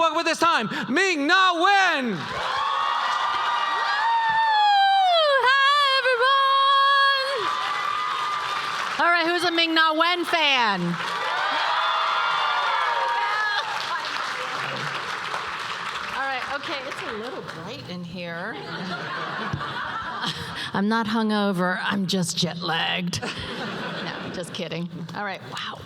welcome at this time, Ming-Na Wen. All right, who's a Ming-Na Wen fan? All right, okay, it's a little bright in here. I'm not hungover, I'm just jet lagged. No, just kidding. All right, wow.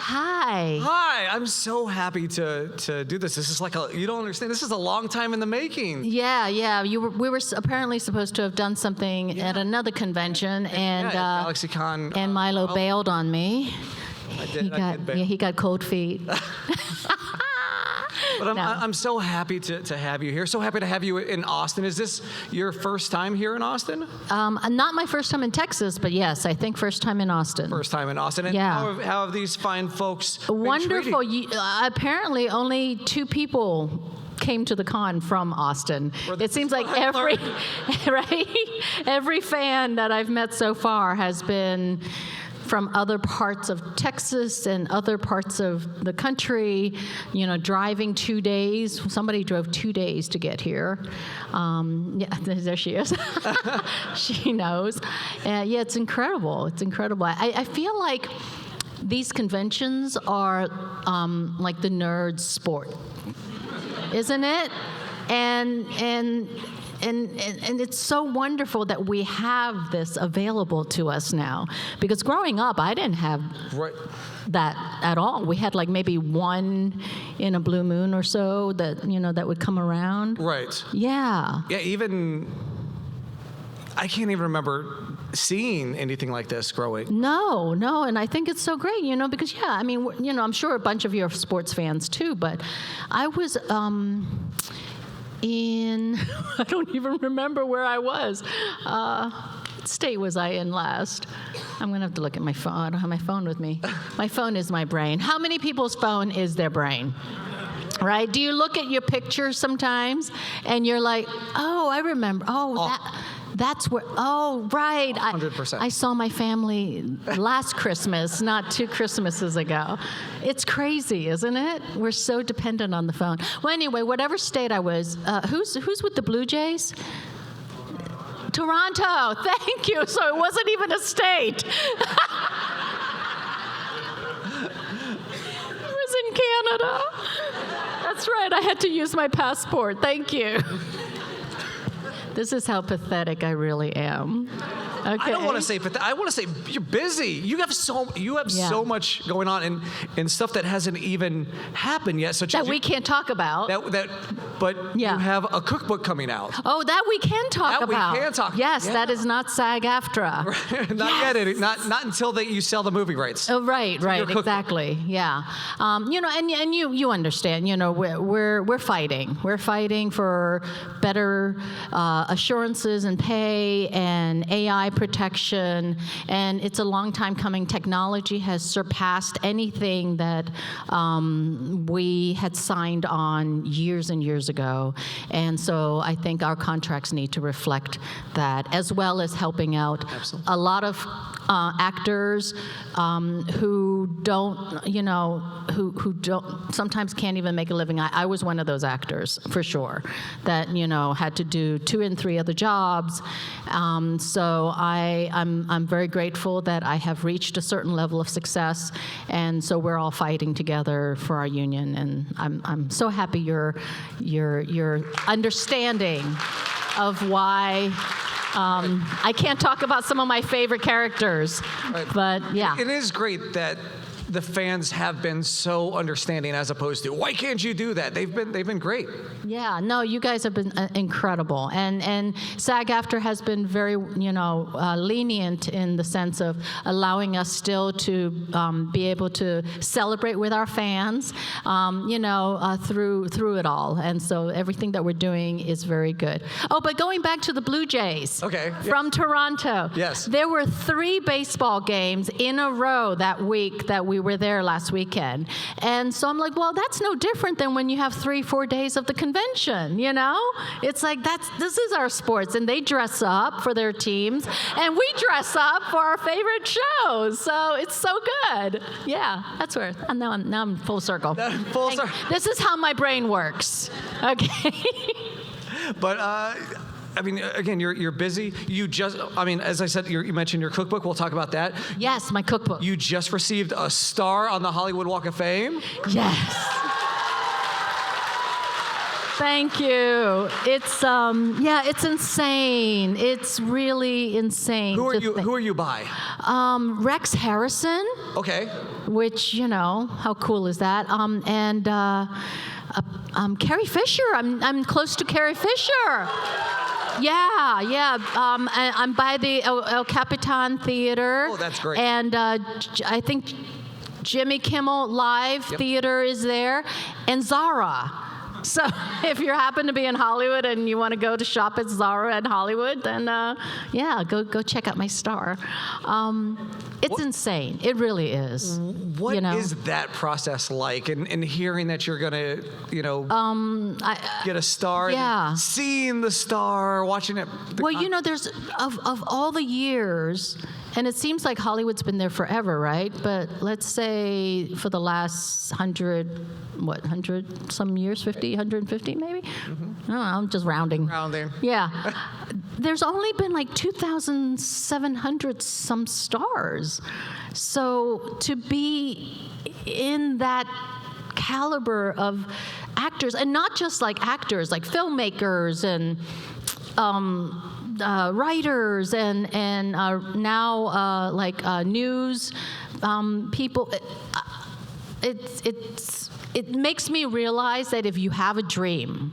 Hi. Hi, I'm so happy to do this. This is like you don't understand, this is a long time in the making. Yeah. We were apparently supposed to have done something at another convention, and GalaxyCon. And Milo bailed on me. I did bail. He got cold feet. But I'm so happy to have you here. So happy to have you in Austin. Is this your first time here in Austin? Not my first time in Texas, but yes, I think first time in Austin. First time in Austin. And yeah. How have these fine folks been Wonderful. Apparently, only 2 people came to the con from Austin. It seems like every fan that I've met so far has been from other parts of Texas and other parts of the country, driving 2 days. Somebody drove 2 days to get here. Yeah, there she is. She knows. Yeah, it's incredible. It's incredible. I feel like these conventions are like the nerd sport, isn't it? And it's so wonderful that we have this available to us now. Because growing up, I didn't have that at all. We had like maybe one in a blue moon or so that that would come around. Right. Yeah. Yeah. Even I can't even remember seeing anything like this growing. No, and I think it's so great, because I'm sure a bunch of you are sports fans too, but I was. I don't even remember where I was. What state was I in last? I'm going to have to look at my phone. I don't have my phone with me. My phone is my brain. How many people's phone is their brain? Right? Do you look at your pictures sometimes and you're like, oh, I remember. That's where, right. 100%. I saw my family last Christmas, not 2 Christmases ago. It's crazy, isn't it? We're so dependent on the phone. Well, anyway, whatever state I was, who's with the Blue Jays? Toronto, thank you. So it wasn't even a state. It was in Canada. That's right, I had to use my passport. Thank you. This is how pathetic I really am. Okay. I don't want to say pathetic. I want to say you're busy. You have so much going on and stuff that hasn't even happened yet. That we can't talk about. But you have a cookbook coming out. Oh, that we can talk about. We can talk. Yes, that is not SAG-AFTRA. Not yet. Not until you sell the movie rights. Oh, right, exactly. Yeah. And you understand. We're fighting. We're fighting for better assurances and pay and AI protection, and it's a long time coming. Technology has surpassed anything that we had signed on years and years ago, and so I think our contracts need to reflect that, as well as helping out a lot of actors who don't, who don't sometimes can't even make a living. I was one of those actors for sure that had to do 2 and 3 other jobs. So I'm very grateful that I have reached a certain level of success, and so we're all fighting together for our union. And I'm so happy you're understanding of why. I can't talk about some of my favorite characters, but yeah. It is great that the fans have been so understanding, as opposed to, why can't you do that? They've been great. Yeah, no, you guys have been incredible, and SAG-AFTRA has been very lenient in the sense of allowing us still to be able to celebrate with our fans, through it all, and so everything that we're doing is very good. Oh, but going back to the Blue Jays, from Toronto, yes, there were 3 baseball games in a row that week that we We were there last weekend. And so I'm like, well, that's no different than when you have 3-4 days of the convention, you know? It's like, this is our sports. And they dress up for their teams, and we dress up for our favorite shows. So it's so good. Yeah, that's where, now I'm full circle. Full circle. This is how my brain works, okay? But, I mean, again, you're busy. As I said, you mentioned your cookbook. We'll talk about that. Yes, my cookbook. You just received a star on the Hollywood Walk of Fame. Yes. Thank you. It's it's insane. It's really insane. Who are you by? Rex Harrison. Okay. Which, how cool is that? And Carrie Fisher. I'm close to Carrie Fisher. Yeah. I'm by the El Capitan Theater. Oh, that's great. And I think Jimmy Kimmel Live Theater is there, and Zara. So if you happen to be in Hollywood and you want to go to shop at Zara in Hollywood, then go check out my star. It's insane. It really is. What is that process like? And hearing that you're gonna, get a star. Yeah. Seeing the star, watching it. Well, there's of all the years. And it seems like Hollywood's been there forever, right? But let's say for the last 100 some years, 50, 150 maybe? Mm-hmm. I don't know, I'm just rounding. Yeah. There's only been like 2,700 some stars. So to be in that caliber of actors, and not just like actors, like filmmakers and writers and now news people. It makes me realize that if you have a dream,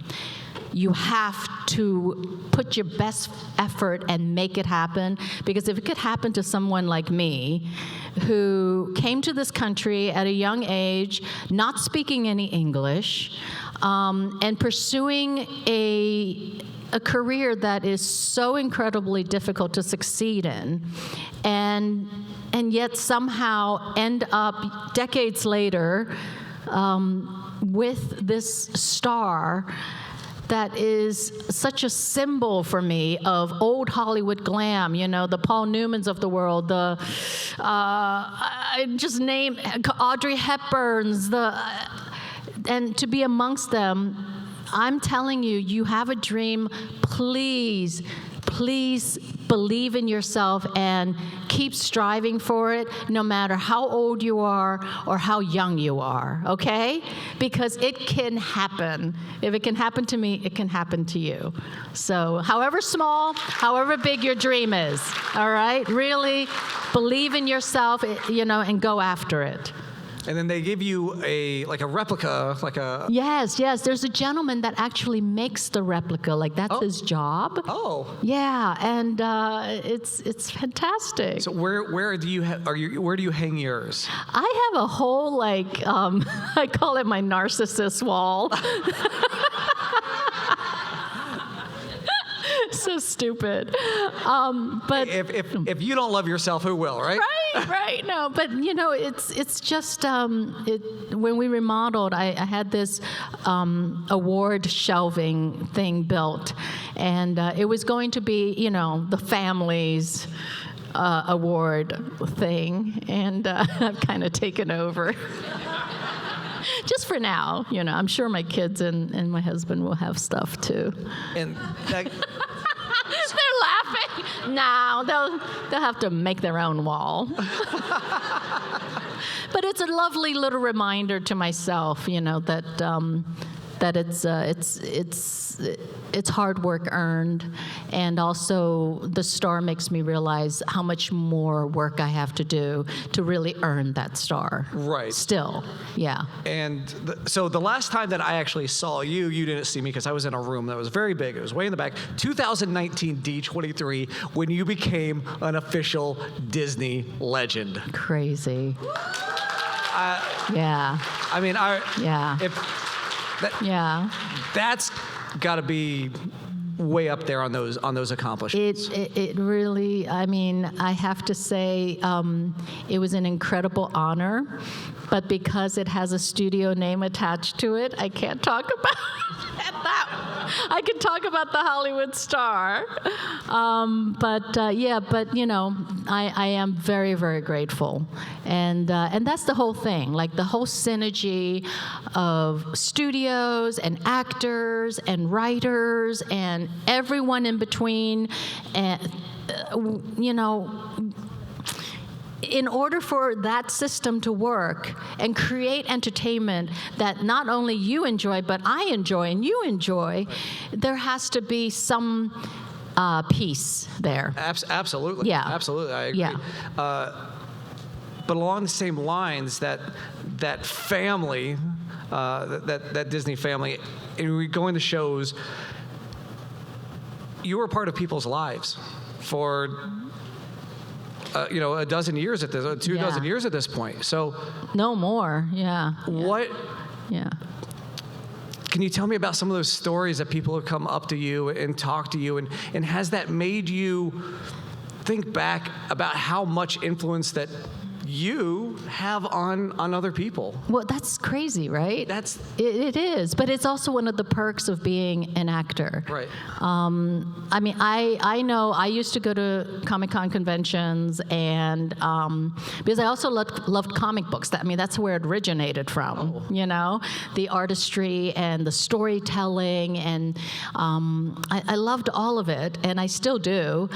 you have to put your best effort and make it happen. Because if it could happen to someone like me, who came to this country at a young age, not speaking any English, and pursuing a career that is so incredibly difficult to succeed in, and yet somehow end up decades later with this star that is such a symbol for me of old Hollywood glam, the Paul Newmans of the world, I just name Audrey Hepburns, and to be amongst them. I'm telling you, you have a dream. Please believe in yourself and keep striving for it, no matter how old you are or how young you are, okay? Because it can happen. If it can happen to me, it can happen to you. So however small, however big your dream is, all right? Really believe in yourself, and go after it. And then they give you a replica, Yes. There's a gentleman that actually makes the replica. That's his job. Oh. Yeah, and it's fantastic. So where do you hang yours? I have a whole I call it my narcissist wall. So stupid. But if you don't love yourself, who will, right? Right. No, but it's just when we remodeled, I had this award shelving thing built, and it was going to be the family's award thing, and I've kind of taken over. Just for now, I'm sure my kids and my husband will have stuff too. And they're laughing. No, they'll have to make their own wall. But it's a lovely little reminder to myself, that it's hard work earned, and also the star makes me realize how much more work I have to do to really earn that star. Right. Still, yeah. And so the last time that I actually saw you didn't see me because I was in a room that was very big. It was way in the back. 2019 D23, when you became an official Disney legend. Crazy. Yeah. I mean, yeah. That's got to be way up there on those accomplishments. It really, I mean, I have to say, it was an incredible honor, but because it has a studio name attached to it, I can't talk about that. I can talk about the Hollywood star, but you know, I am very, very grateful, and that's the whole thing, like the whole synergy of studios and actors and writers and everyone in between, and you know. In order for that system to work and create entertainment that not only you enjoy, but I enjoy and you enjoy, there has to be some peace there. Absolutely. Yeah. Absolutely. I agree. Yeah. But along the same lines, that family, that Disney family, and we go into shows, you were part of people's lives for a dozen years at this, two dozen years at this point. So no more. Yeah. What? Yeah. Can you tell me about some of those stories that people have come up to you and talk to you, and has that made you think back about how much influence that you have on other people? Well, that's crazy, right? It is, but it's also one of the perks of being an actor. Right. I mean, I know I used to go to Comic-Con conventions, and because I also loved comic books. That's where it originated from. You know, the artistry and the storytelling, and I loved all of it, and I still do.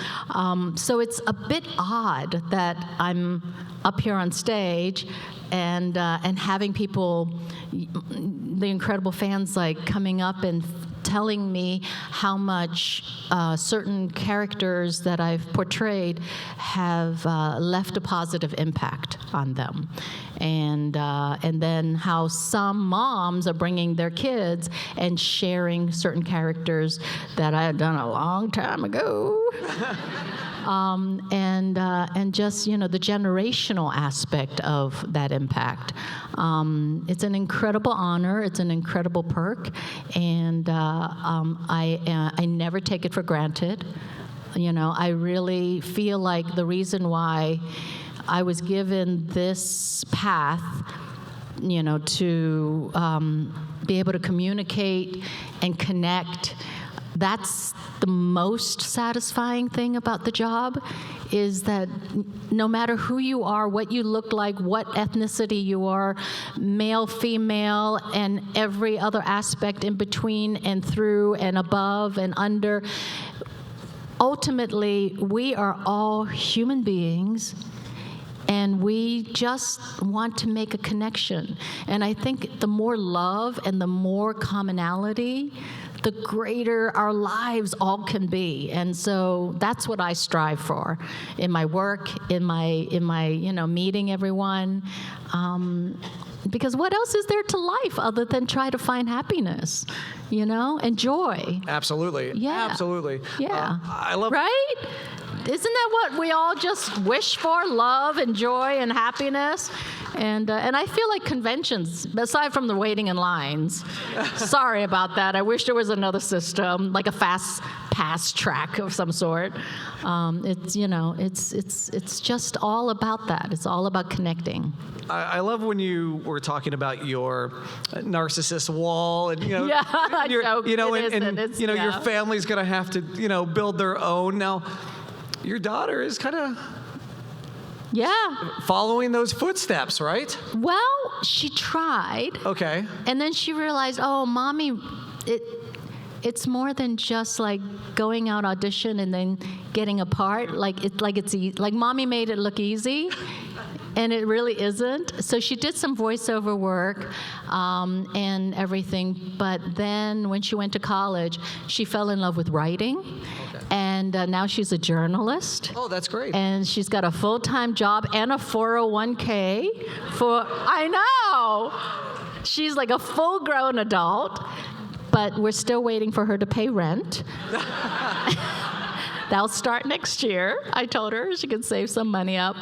So it's a bit odd that I'm up here on stage and having people, the incredible fans, like coming up and telling me how much certain characters that I've portrayed have left a positive impact on them, and then how some moms are bringing their kids and sharing certain characters that I had done a long time ago. And just, you know, the generational aspect of that impact. It's an incredible honor. It's an incredible perk, and I never take it for granted. You know, I really feel like the reason why I was given this path, you know, to be able to communicate and connect. That's the most satisfying thing about the job, is that no matter who you are, what you look like, what ethnicity you are, male, female, and every other aspect in between and through and above and under, ultimately, we are all human beings, and we just want to make a connection. And I think the more love and the more commonality, the greater our lives all can be. And so that's what I strive for in my work, in my you know, meeting everyone. Because what else is there to life other than try to find happiness, you know, and joy? Absolutely. Yeah. Absolutely. Yeah. I love. Right? Isn't that what we all just wish for? Love and joy and happiness? And I feel like conventions, aside from the waiting in lines, sorry about that. I wish there was another system, like a fast pass track of some sort. It's, you know, it's just all about that. It's all about connecting. I love when you were talking about your narcissist wall, and your family's gonna have to, you know, build their own. Now, your daughter is kind of following those footsteps, right? Well, she tried. Okay. And then she realized, oh, Mommy, it's more than just like going out audition and then getting a part. Like Mommy made it look easy. And it really isn't. So she did some voiceover work and everything. But then when she went to college, she fell in love with writing. Okay. And now she's a journalist. Oh, that's great. And she's got a full-time job and a 401k I know. She's like a full-grown adult. But we're still waiting for her to pay rent. that'll start next year. I told her she could save some money up.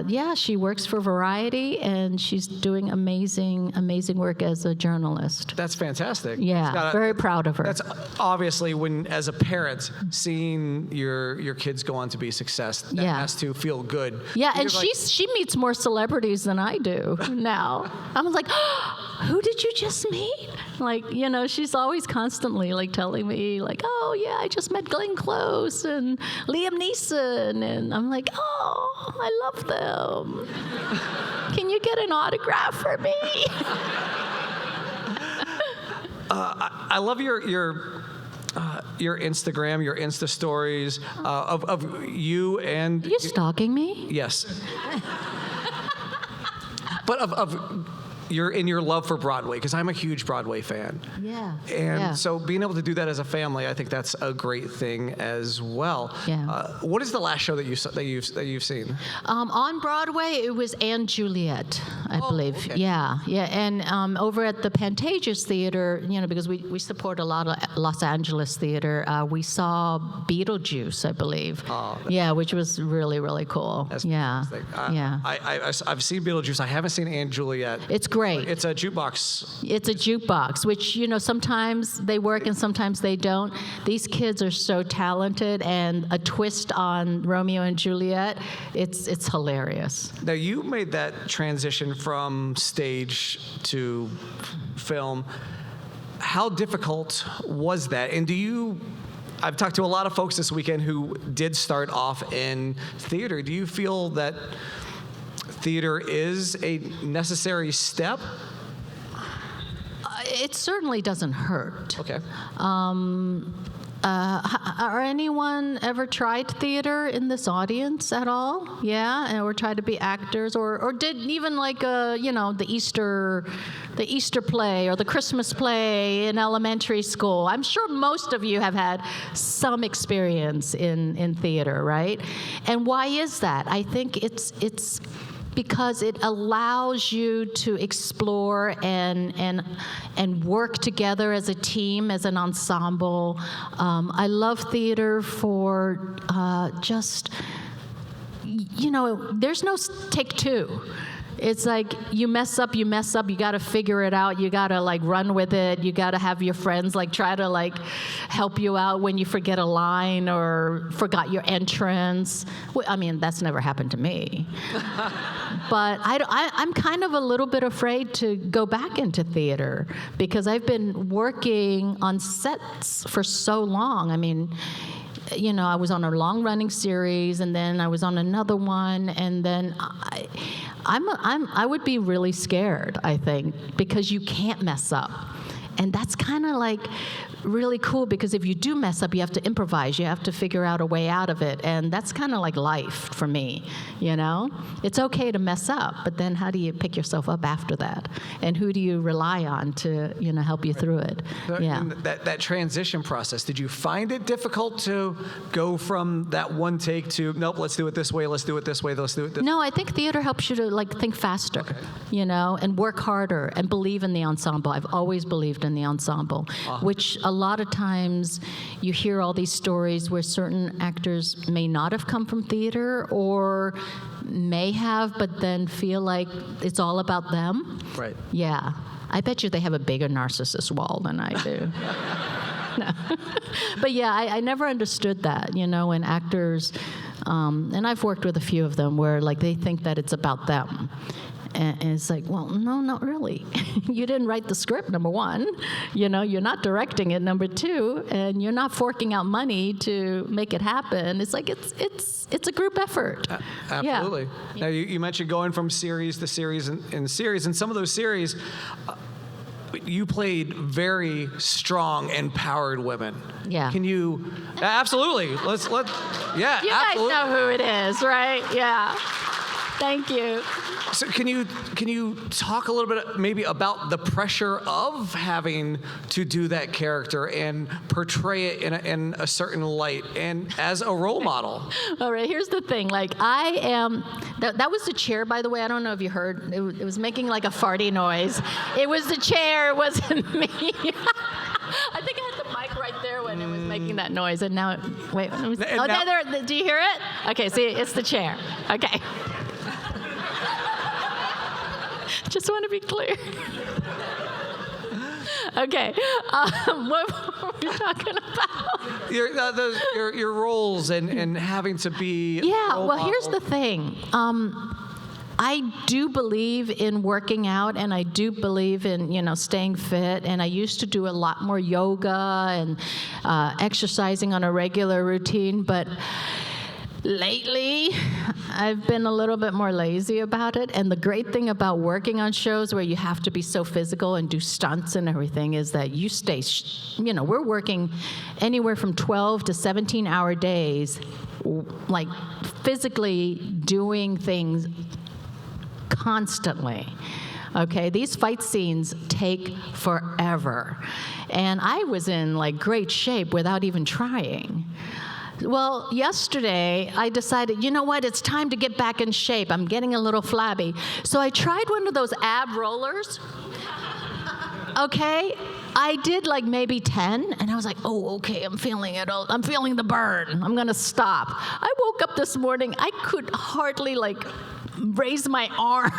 Yeah, she works for Variety, and she's doing amazing work as a journalist. That's fantastic. Yeah, very proud of her. That's obviously when, as a parent, seeing your kids go on to be success, that has to feel good. Yeah, and she meets more celebrities than I do now. I'm like, oh, who did you just meet? Like, she's always constantly like telling me like, oh yeah, I just met Glenn Close and Liam Neeson, and I'm like, oh, I love them. Can you get an autograph for me? I love your Instagram, your Insta stories of you and. Are you stalking me? Yes. But of your love for Broadway, because I'm a huge Broadway fan. Yeah. And so being able to do that as a family, I think that's a great thing as well. Yeah. What is the last show that you've seen? On Broadway, it was Anne Juliet, I believe. Okay. Yeah. And over at the Pantages Theater, because we support a lot of Los Angeles theater, we saw Beetlejuice, I believe. Oh, yeah, which was really, really cool. That's yeah. fantastic. Yeah. I've seen Beetlejuice. I haven't seen Anne Juliet. It's great. It's a jukebox. It's a jukebox, which, sometimes they work and sometimes they don't. These kids are so talented, and a twist on Romeo and Juliet, it's hilarious. Now, you made that transition from stage to film. How difficult was that? And I've talked to a lot of folks this weekend who did start off in theater. Do you feel that theater is a necessary step? It certainly doesn't hurt. Okay. Or anyone ever tried theater in this audience at all? Yeah, or tried to be actors, or did even like the Easter play or the Christmas play in elementary school? I'm sure most of you have had some experience in theater, right? And why is that? I think it's because it allows you to explore and work together as a team, as an ensemble. I love theater for just, there's no take two. It's like you mess up, you got to figure it out. You got to like run with it. You got to have your friends like try to like help you out when you forget a line or forgot your entrance. Well, I mean, that's never happened to me. But I'm kind of a little bit afraid to go back into theater because I've been working on sets for so long. I mean, I was on a long-running series, and then I was on another one, and then I would be really scared, I think, because you can't mess up. And that's kind of like really cool because if you do mess up, you have to improvise. You have to figure out a way out of it. And that's kind of like life for me, It's okay to mess up, but then how do you pick yourself up after that? And who do you rely on to, help you through it? Yeah. That transition process, did you find it difficult to go from that one take to, nope, let's do it this way, let's do it this way, let's do it this way? No, I think theater helps you to like think faster, and work harder and believe in the ensemble. I've always believed in the ensemble, which a lot of times you hear all these stories where certain actors may not have come from theater or may have, but then feel like it's all about them. Right. Yeah. I bet you they have a bigger narcissist wall than I do. No. But yeah, I never understood that, when actors, and I've worked with a few of them where like they think that it's about them. And it's like, well, no, not really. You didn't write the script, number one. You're not directing it, number two, and you're not forking out money to make it happen. It's like it's a group effort. Absolutely. Yeah. Now, you mentioned going from series to series and series, and some of those series, you played very strong, empowered women. Yeah. Can you? Absolutely. Yeah. You absolutely. guys know who it is, right? Yeah. Thank you. So can you talk a little bit maybe about the pressure of having to do that character and portray it in a certain light and as a role model? All right, here's the thing. Like I am, that was the chair, by the way. I don't know if you heard. It was making like a farty noise. It was the chair. It wasn't me. I think I had the mic right there when it was making making that noise, and now, wait. Let me see. And Oh, now- there, do you hear it? Okay, see, it's the chair. Okay. Just want to be clear. Okay, what were we talking about? Your roles and having to be. Yeah, role well, here's model. the thing. I do believe in working out, and I do believe in, staying fit, and I used to do a lot more yoga and exercising on a regular routine, but lately, I've been a little bit more lazy about it. And the great thing about working on shows where you have to be so physical and do stunts and everything is that you stay, we're working anywhere from 12 to 17-hour days, like physically doing things constantly. Okay, these fight scenes take forever. And I was in great shape without even trying. Well, yesterday, I decided, you know what, it's time to get back in shape. I'm getting a little flabby. So I tried one of those ab rollers. Okay, I did maybe 10, and I was like, oh, okay, I'm feeling it. I'm feeling the burn. I'm going to stop. I woke up this morning, I could hardly, raise my arm.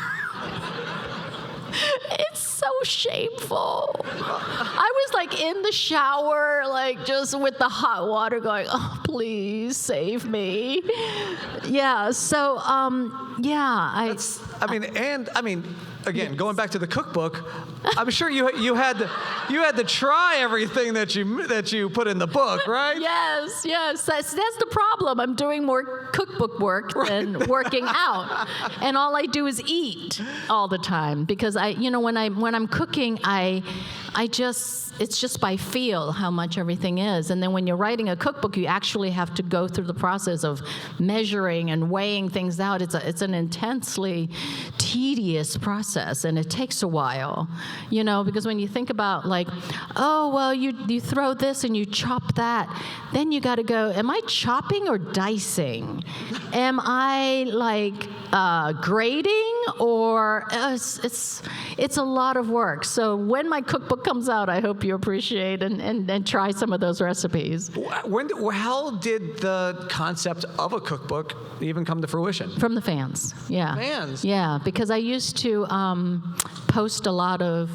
It's so shameful. I was in the shower, just with the hot water going, oh, please save me. Yeah, so, Again, going back to the cookbook, I'm sure you had to try everything that you put in the book, right? Yes. That's the problem. I'm doing more cookbook work than working out, and all I do is eat all the time because when I'm cooking, it's just by feel how much everything is. And then when you're writing a cookbook, you actually have to go through the process of measuring and weighing things out. It's an intensely tedious process, and it takes a while, because when you think about you throw this and you chop that, then you got to go, am I chopping or dicing? Am I grading or it's a lot of work. So when my cookbook comes out, I hope you appreciate and try some of those recipes. How did the concept of a cookbook even come to fruition? From the fans, yeah. Fans? Yeah, because I used to post a lot of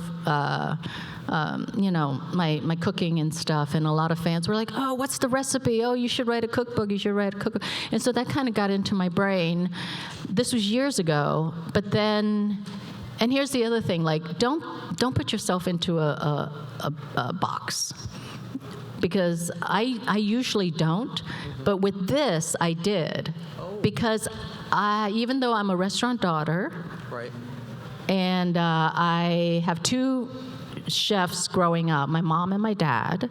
my cooking and stuff, and a lot of fans were like, oh, what's the recipe? Oh, you should write a cookbook. And so that kind of got into my brain. This was years ago, but then, and here's the other thing, don't put yourself into a box. Because I usually don't, but with this, I did. Because even though I'm a restaurant daughter, right, and I have two chefs growing up, my mom and my dad,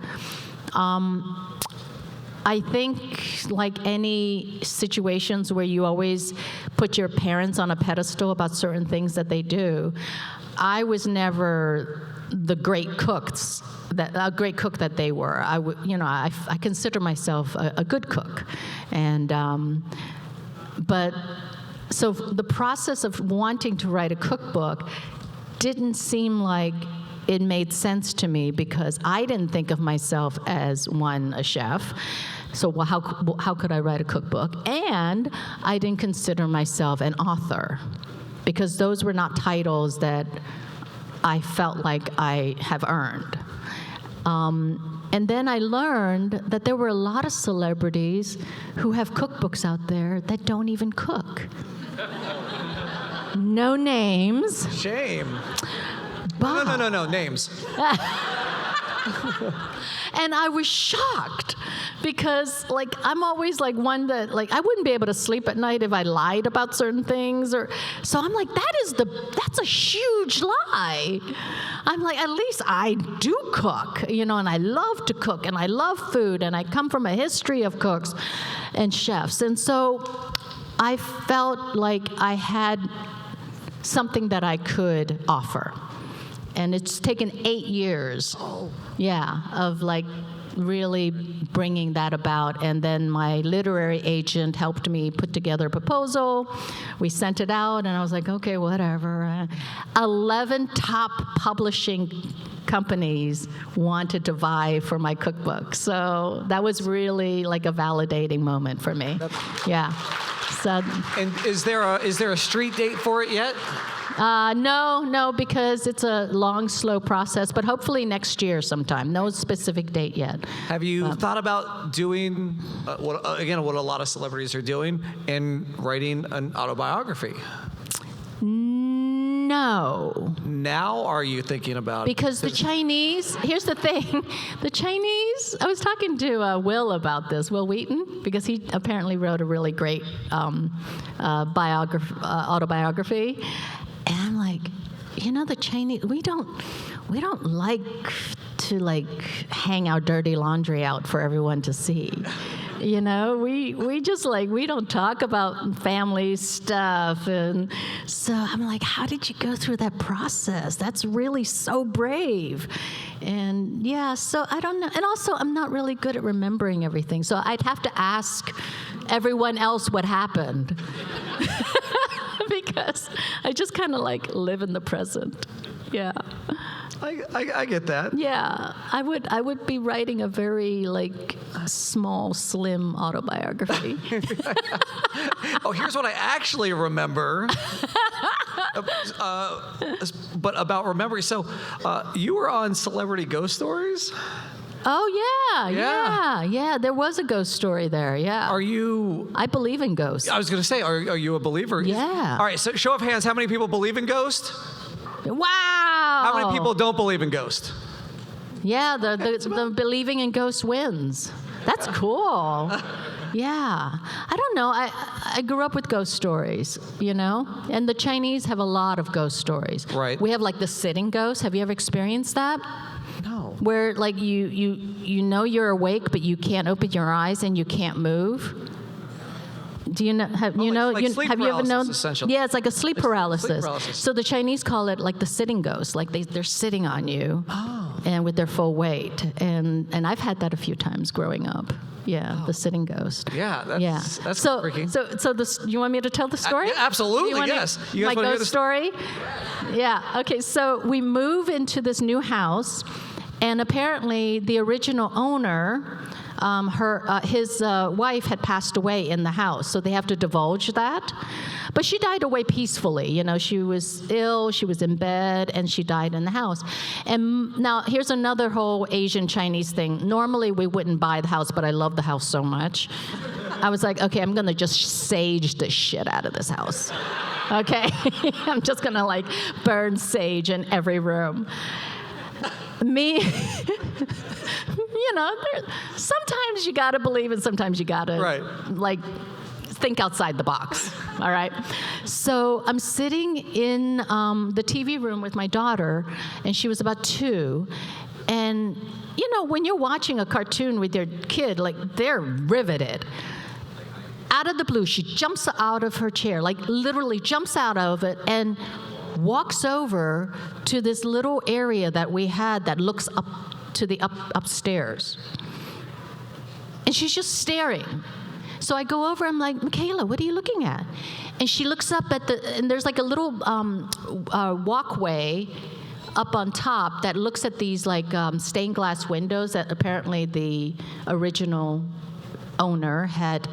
I think like any situations where you always put your parents on a pedestal about certain things that they do, I was never the great cooks a great cook that they were. I consider myself a good cook, and but so the process of wanting to write a cookbook didn't seem like it made sense to me because I didn't think of myself as a chef. So how could I write a cookbook? And I didn't consider myself an author because those were not titles that I felt like I have earned. And then I learned that there were a lot of celebrities who have cookbooks out there that don't even cook. No names. Shame. But, No, names. And I was shocked because, I'm always one that, I wouldn't be able to sleep at night if I lied about certain things. So I'm like, that's a huge lie. I'm like, at least I do cook, and I love to cook, and I love food, and I come from a history of cooks and chefs. And so I felt like I had something that I could offer. And it's taken 8 years, of really bringing that about. And then my literary agent helped me put together a proposal. We sent it out, and I was like, okay, whatever. 11 top publishing companies wanted to vie for my cookbook. So that was really like a validating moment for me. Yeah. So, And is there a street date for it yet? no, because it's a long, slow process, but hopefully next year sometime. No specific date yet. Have you thought about doing what a lot of celebrities are doing and writing an autobiography? No. Now are you thinking about Because the Chinese, here's the thing, the Chinese, I was talking to Will about this, Will Wheaton, because he apparently wrote a really great autobiography. And I'm like, the Chinese, we don't like to hang our dirty laundry out for everyone to see. We just we don't talk about family stuff. And so I'm like, how did you go through that process? That's really so brave. And yeah, so I don't know. And also, I'm not really good at remembering everything. So I'd have to ask everyone else what happened. Because I just kind of live in the present. Yeah. I get that. Yeah, I would be writing a very small, slim autobiography. Oh, here's what I actually remember. But about remembering, so you were on Celebrity Ghost Stories? Oh yeah. There was a ghost story there. Yeah. Are you? I believe in ghosts. I was going to say, are you a believer? Yeah. All right. So show of hands, how many people believe in ghosts? Wow. How many people don't believe in ghosts? Yeah, the believing in ghosts wins. That's cool. Yeah. I don't know. I grew up with ghost stories, and the Chinese have a lot of ghost stories. Right. We have the sitting ghost. Have you ever experienced that? No. Where you know you're awake, but you can't open your eyes and you can't move. Do you know? Have you ever known? Essentially. Yeah, it's like a sleep paralysis. Sleep paralysis. So the Chinese call it the sitting ghost. They're sitting on you, and with their full weight. And I've had that a few times growing up. Yeah, the sitting ghost. Yeah, that's so freaky. So this, you want me to tell the story? Yeah, absolutely, yes. You guys my wanna hear ghost story? Yeah. Okay. So we move into this new house, and apparently the original owner. His wife had passed away in the house, so they have to divulge that. But she died away peacefully. She was ill, she was in bed, and she died in the house. And now here's another whole Asian Chinese thing. Normally we wouldn't buy the house, but I love the house so much. I was like, okay, I'm gonna just sage the shit out of this house. Okay, I'm just gonna burn sage in every room. Sometimes you gotta believe and sometimes you gotta think outside the box. All right. So I'm sitting in the TV room with my daughter, and she was about 2, and when you're watching a cartoon with your kid, they're riveted. Out of the blue, she jumps out of her chair, literally jumps out of it and walks over to this little area that we had that looks up to the upstairs. And she's just staring. So I go over, I'm like, Michaela, what are you looking at? And she looks up and there's a little walkway up on top that looks at these stained glass windows that apparently the original owner had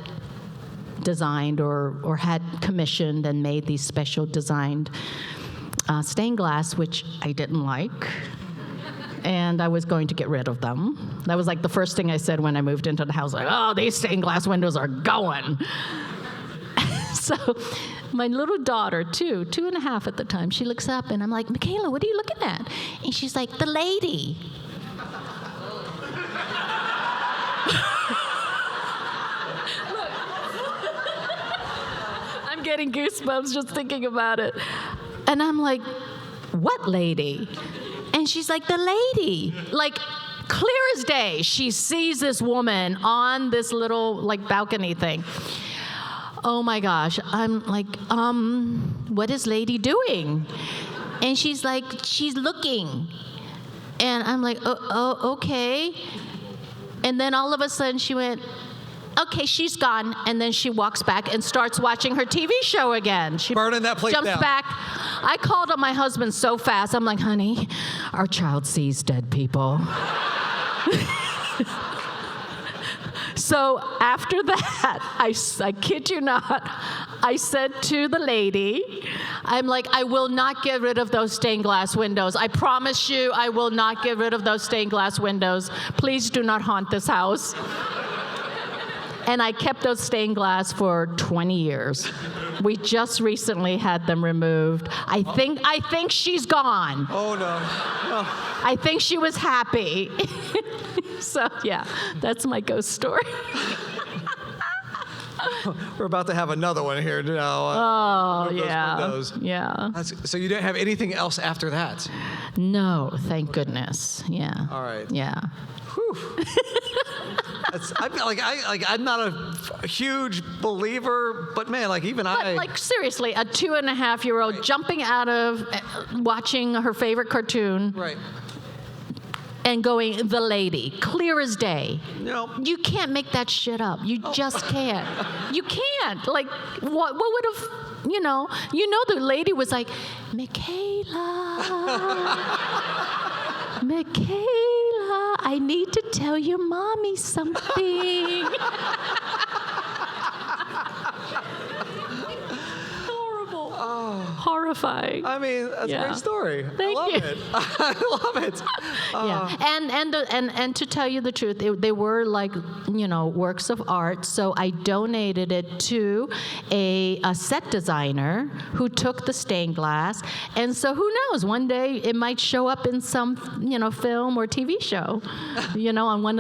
designed or had commissioned and made these special designed stained glass, which I didn't like. And I was going to get rid of them. That was the first thing I said when I moved into the house. Oh, these stained glass windows are going. So my little daughter, 2.5 at the time, she looks up and I'm like, Michaela, what are you looking at? And she's like, the lady. I'm getting goosebumps just thinking about it. And I'm like, what lady? And she's like, the lady. Clear as day, she sees this woman on this little balcony thing. Oh my gosh. I'm like, what is lady doing? And she's like, she's looking. And I'm like, oh okay. And then all of a sudden she went, okay, she's gone. And then she walks back and starts watching her TV show again. She Burning that plate jumps down. back. I called up my husband so fast. I'm like, honey, our child sees dead people. So after that, I kid you not, I said to the lady, I'm like, I will not get rid of those stained glass windows. I promise you, I will not get rid of those stained glass windows. Please do not haunt this house. And I kept those stained glass for 20 years. We just recently had them removed. I think she's gone. Oh, no. I think she was happy. So, yeah, that's my ghost story. We're about to have another one here now. Oh, yeah. Windows. Yeah. So you didn't have anything else after that? No, thank goodness. Yeah. All right. Yeah. Whew. I'm not a huge believer, but man, But like seriously, a 2.5-year-old Right. jumping out of watching her favorite cartoon Right. and going, the lady, clear as day. No. You can't make that shit up. You just can't. You can't. Like, what would have, the lady was like, Michaela, I need to tell your mommy something. Horrible. Horrifying. I mean, that's a Yeah. great story. Thank I love you. it. I love it. Yeah, and to tell you the truth, they were like works of art. So I donated it to a set designer who took the stained glass, and so who knows? One day it might show up in some film or TV show, on one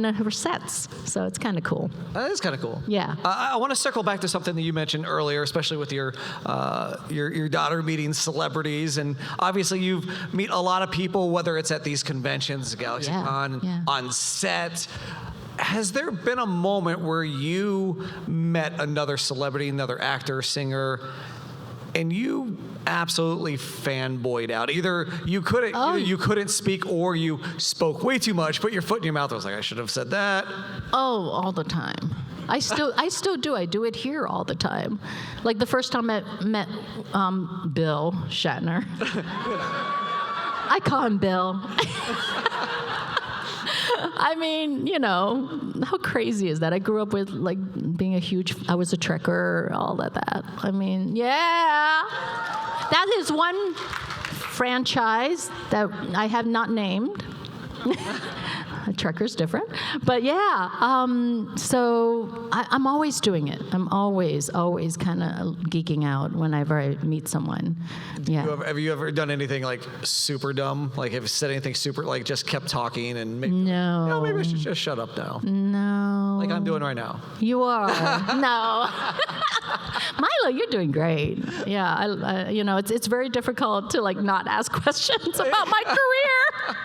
of her sets. So it's kind of cool. That is kind of cool. Yeah. I want to circle back to something that you mentioned earlier, especially with your daughter meeting celebrities, and obviously you meet a lot of people, whether it's at these conventions, GalaxyCon, Yeah. on set. Has there been a moment where you met another celebrity, another actor, singer, and you absolutely fanboyed out? Either you couldn't speak, or you spoke way too much, put your foot in your mouth. I was like, I should have said that. Oh, all the time. I still do. I do it here all the time. Like the first time I met Bill Shatner. I call him Bill. I mean, how crazy is that? I grew up with being I was a Trekker, all of that. I mean, yeah. That is one franchise that I have not named. Trekker's different. But yeah, so I'm always doing it. I'm always kind of geeking out whenever I meet someone. Yeah. Have you ever done anything super dumb? Have you said anything super, just kept talking and maybe, No. maybe I should just shut up now? No. Like I'm doing right now. You are. No. Milo, you're doing great. Yeah, it's very difficult to not ask questions about my career.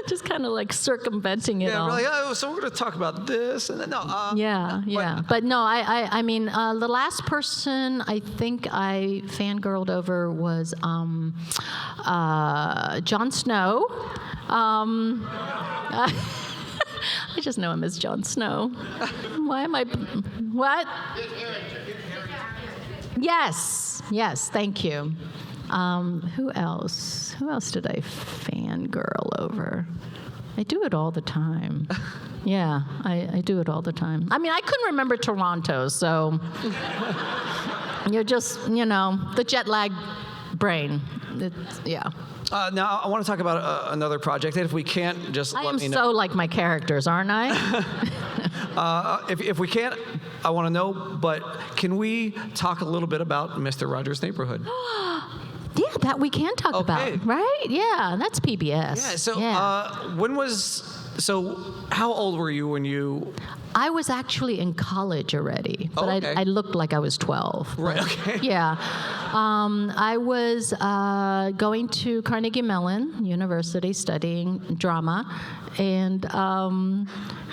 Just kind of circumventing it all. We're like, so we're going to talk about this, and then Yeah. But no, I mean, the last person I think I fangirled over was Jon Snow. I just know him as Jon Snow. Why am I? What? Yes. Thank you. Who else? Who else did I fangirl over? I do it all the time. Yeah, I do it all the time. I mean, I couldn't remember Toronto, so you're just, the jet lag brain. Yeah. Now, I want to talk about another project, and if we can't, just I let am me know. so like my characters, aren't I? If we can't, I want to know, but can we talk a little bit about Mr. Rogers' Neighborhood? Yeah, that we can talk about, right? Yeah, that's PBS. Yeah, so how old were you when you I was actually in college already, but okay. I looked like I was 12. Right, okay. Yeah. I was going to Carnegie Mellon University studying drama, and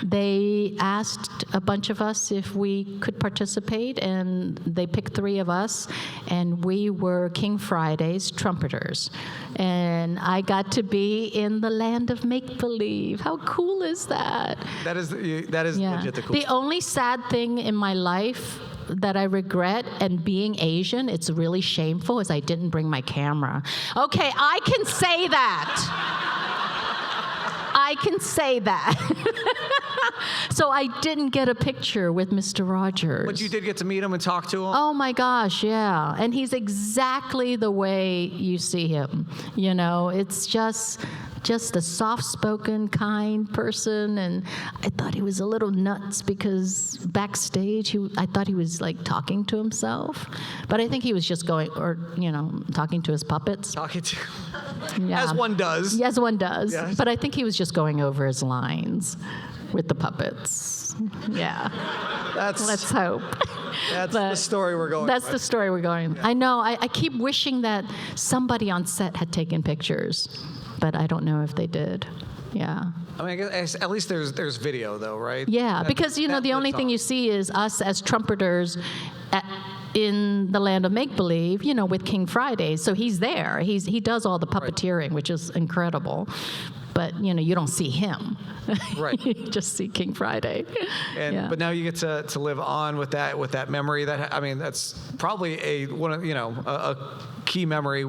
they asked a bunch of us if we could participate, and they picked 3 of us, and we were King Friday's trumpeters. And I got to be in the land of make-believe. How cool is that? That is Yeah. legit the cool. The only sad thing in my life that I regret, and being Asian, it's really shameful, is I didn't bring my camera. Okay, I can say that. I can say that. So I didn't get a picture with Mr. Rogers. But you did get to meet him and talk to him? Oh my gosh, yeah. And he's exactly the way you see him. You know, it's just a soft-spoken, kind person, and I thought he was a little nuts because backstage, I thought he was like talking to himself, but I think he was just talking to his puppets. Talking to Yeah. As one does. Yes, one does. Yes. But I think he was just going over his lines with the puppets. Yeah. Let's hope. That's the story we're going That's with. the story we're going. I know. I keep wishing that somebody on set had taken pictures, but I don't know if they did. Yeah. I mean, I guess at least there's video, though, right? Yeah, because, the only thing you see is us as trumpeters in the land of make-believe, with King Friday. So he's there. He does all the puppeteering, which is incredible. But, you don't see him. Right. You just see King Friday. But now you get to live on with that memory. That's probably a key memory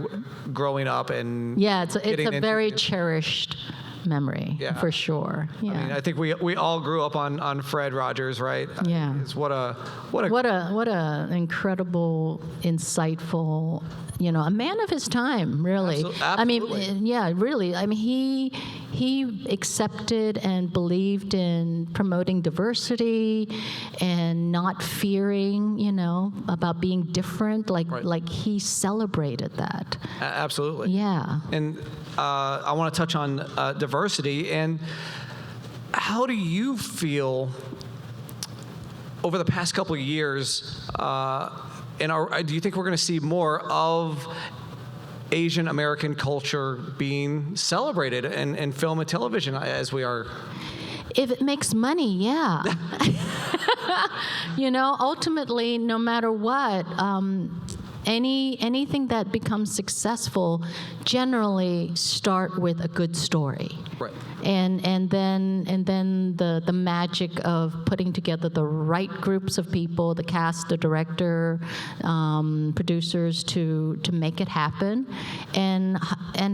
growing up and Yeah, it's getting a into very it. cherished memory, for sure. Yeah. I mean, I think we all grew up on Fred Rogers, right? Yeah. It's what a incredible, insightful, a man of his time, really. Absolutely. Really. I mean, he accepted and believed in promoting diversity and not fearing, about being different. Like he celebrated that. Absolutely. Yeah. And I want to touch on diversity. And how do you feel over the past couple of years? Do you think we're going to see more of Asian American culture being celebrated in film and television as we are? If it makes money, yeah. Ultimately, no matter what, anything that becomes successful generally start with a good story. Right. And then the magic of putting together the right groups of people, the cast, the director, producers to make it happen, and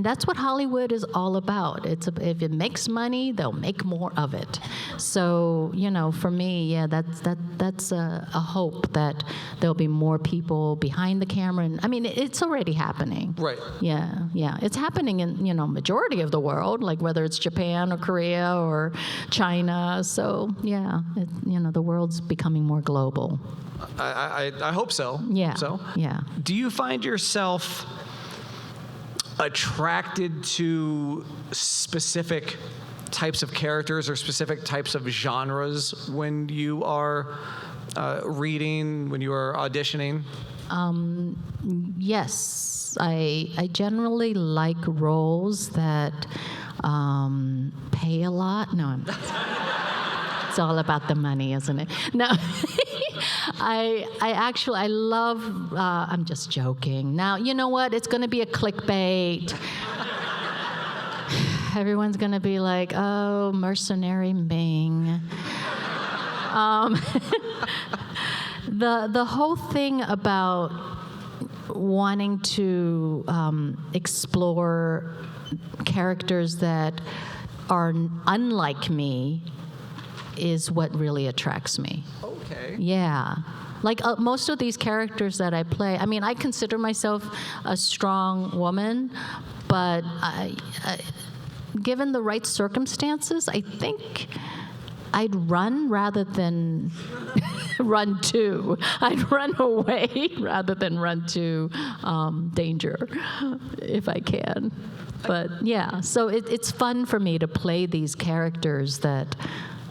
that's what Hollywood is all about. If it makes money, they'll make more of it. So for me, that's a hope that there'll be more people behind the camera. And I mean, it's already happening. Right. Yeah, it's happening in majority of the world, like whether it's Japan or Korea or China. So the world's becoming more global. I hope so. Yeah. So. Yeah. Do you find yourself attracted to specific types of characters or specific types of genres when you are reading, when you are auditioning? Yes, I generally like roles that pay a lot. No, it's all about the money, isn't it? No, I love. I'm just joking. Now you know what? It's going to be a clickbait. Everyone's going to be like, "Oh, mercenary Ming." The whole thing about wanting to explore characters that are unlike me is what really attracts me. Okay. Yeah. Like most of these characters that I play, I mean, I consider myself a strong woman, but given the right circumstances, I think I'd run rather than run to. I'd run away rather than run to danger if I can. But yeah, so it's fun for me to play these characters that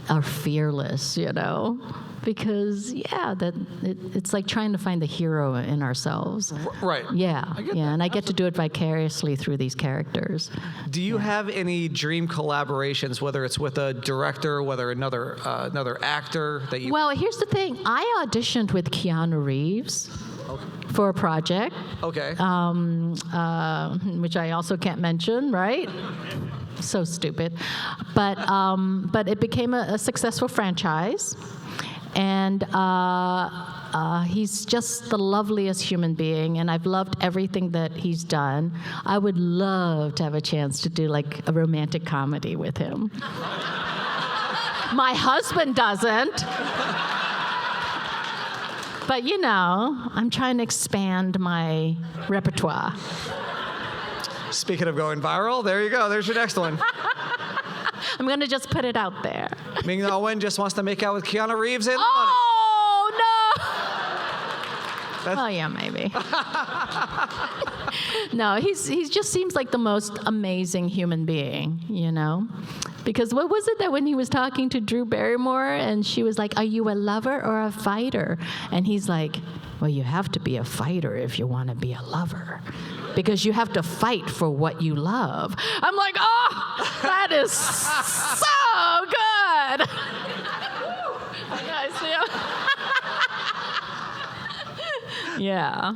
are fearless, because it's like trying to find the hero in ourselves. Right. Yeah, and I get to do it vicariously through these characters. Do you have any dream collaborations, whether it's with a director, whether another actor that you? Well, here's the thing. I auditioned with Keanu Reeves for a project. Okay. Which I also can't mention, right? So stupid. But it became a successful franchise. And he's just the loveliest human being, and I've loved everything that he's done. I would love to have a chance to do like a romantic comedy with him. My husband doesn't. But I'm trying to expand my repertoire. Speaking of going viral, there you go. There's your next one. I'm going to just put it out there. Ming-Na Wen just wants to make out with Keanu Reeves and money. Oh, no! Oh, yeah, maybe. No, he just seems like the most amazing human being, Because what was it that when he was talking to Drew Barrymore and she was like, are you a lover or a fighter? And he's like, well, you have to be a fighter if you want to be a lover. Because you have to fight for what you love. I'm like, oh, that is so good. Yeah.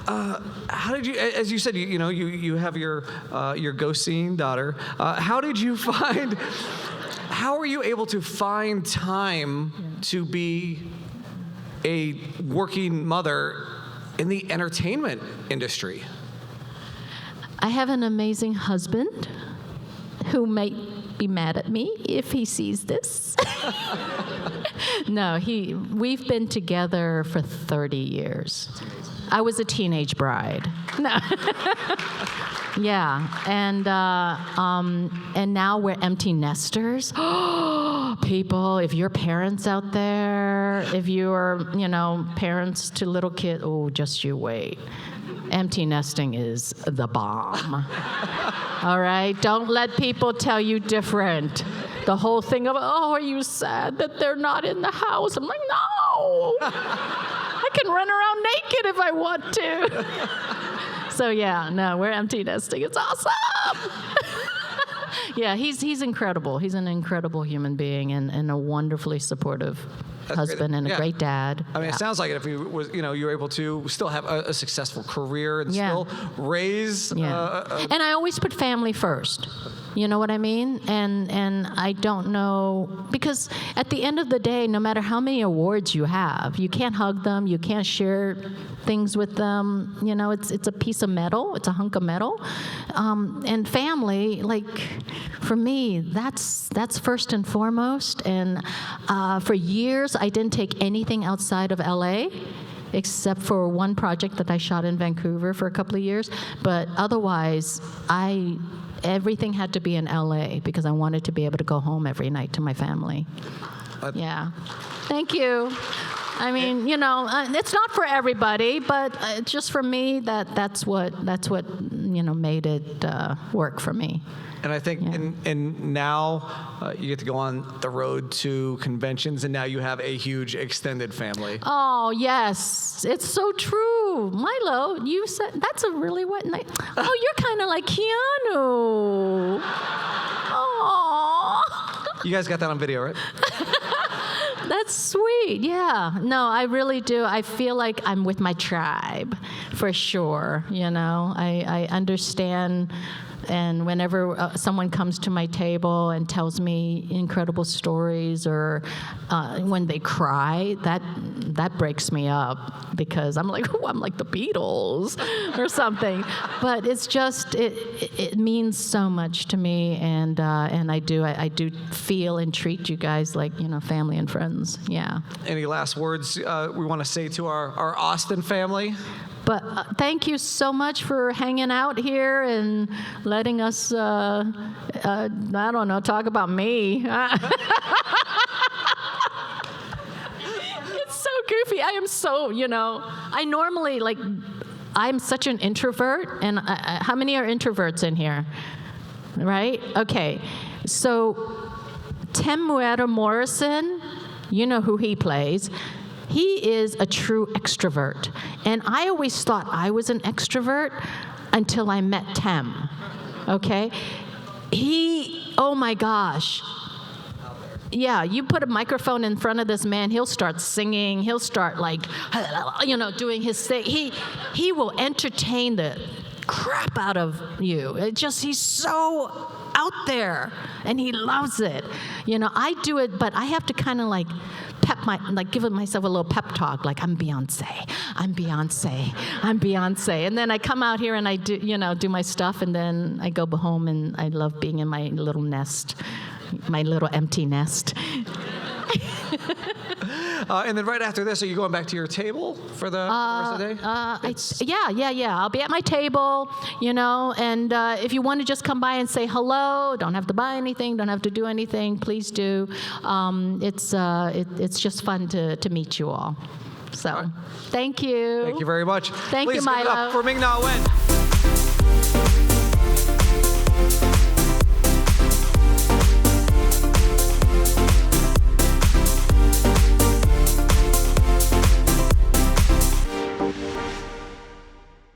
How did you, as you said, you have your ghost-seeing daughter. How were you able to find time to be a working mother in the entertainment industry? I have an amazing husband who might be mad at me if he sees this. No, we've been together for 30 years. I was a teenage bride. No. Yeah, and now we're empty nesters. People, if you're parents out there, if you're, parents to little kids, just you wait. Empty nesting is the bomb. All right? Don't let people tell you different. The whole thing of, are you sad that they're not in the house? I'm like, no. I can run around naked if I want to. So yeah, no, we're empty nesting. It's awesome. Yeah, he's incredible. He's an incredible human being and a wonderfully supportive husband and a great dad. I mean, it sounds like if you were able to still have a successful career and still raise. And I always put family first. You know what I mean? And I don't know, because at the end of the day, no matter how many awards you have, you can't hug them, you can't share things with them. It's a piece of metal, it's a hunk of metal. And family, like for me, that's first and foremost. And for years, I didn't take anything outside of LA. Except for one project that I shot in Vancouver for a couple of years. But otherwise, everything had to be in LA because I wanted to be able to go home every night to my family. Yeah. Thank you. I mean, it's not for everybody, but just for me, that's what made it work for me. And I think, and now you get to go on the road to conventions, and now you have a huge extended family. Oh, yes. It's so true. Milo, you said, that's a really wet night. Oh, you're kind of like Keanu. Oh. You guys got that on video, right? That's sweet. Yeah. No, I really do. I feel like I'm with my tribe, for sure. I understand. And whenever someone comes to my table and tells me incredible stories, or when they cry, that breaks me up because I'm like, I'm like the Beatles or something. But it's just it means so much to me, and I do feel and treat you guys like family and friends. Yeah. Any last words we want to say to our Austin family? But thank you so much for hanging out here and letting us, I don't know, talk about me. It's so goofy. I am so, I normally, I'm such an introvert. And how many are introverts in here? Right? Okay. So Temuera Morrison, you know who he plays. He is a true extrovert. And I always thought I was an extrovert until I met Tem, okay? Oh my gosh. Yeah, you put a microphone in front of this man, he'll start singing, he'll start like, doing his thing. He will entertain the crap out of you. He's so out there, and he loves it. I do it, but I have to kind of like give myself a little pep talk, like I'm Beyonce, and then I come out here and I do my stuff, and then I go home, and I love being in my little nest, my little empty nest. And then right after this, are you going back to your table for the rest of the day? Yeah. I'll be at my table, and if you want to just come by and say hello, don't have to buy anything, don't have to do anything, please do. It's just fun to meet you all. So, thank you. Thank you very much. Thank you, Please give it Milo. up for Ming-Na Wen.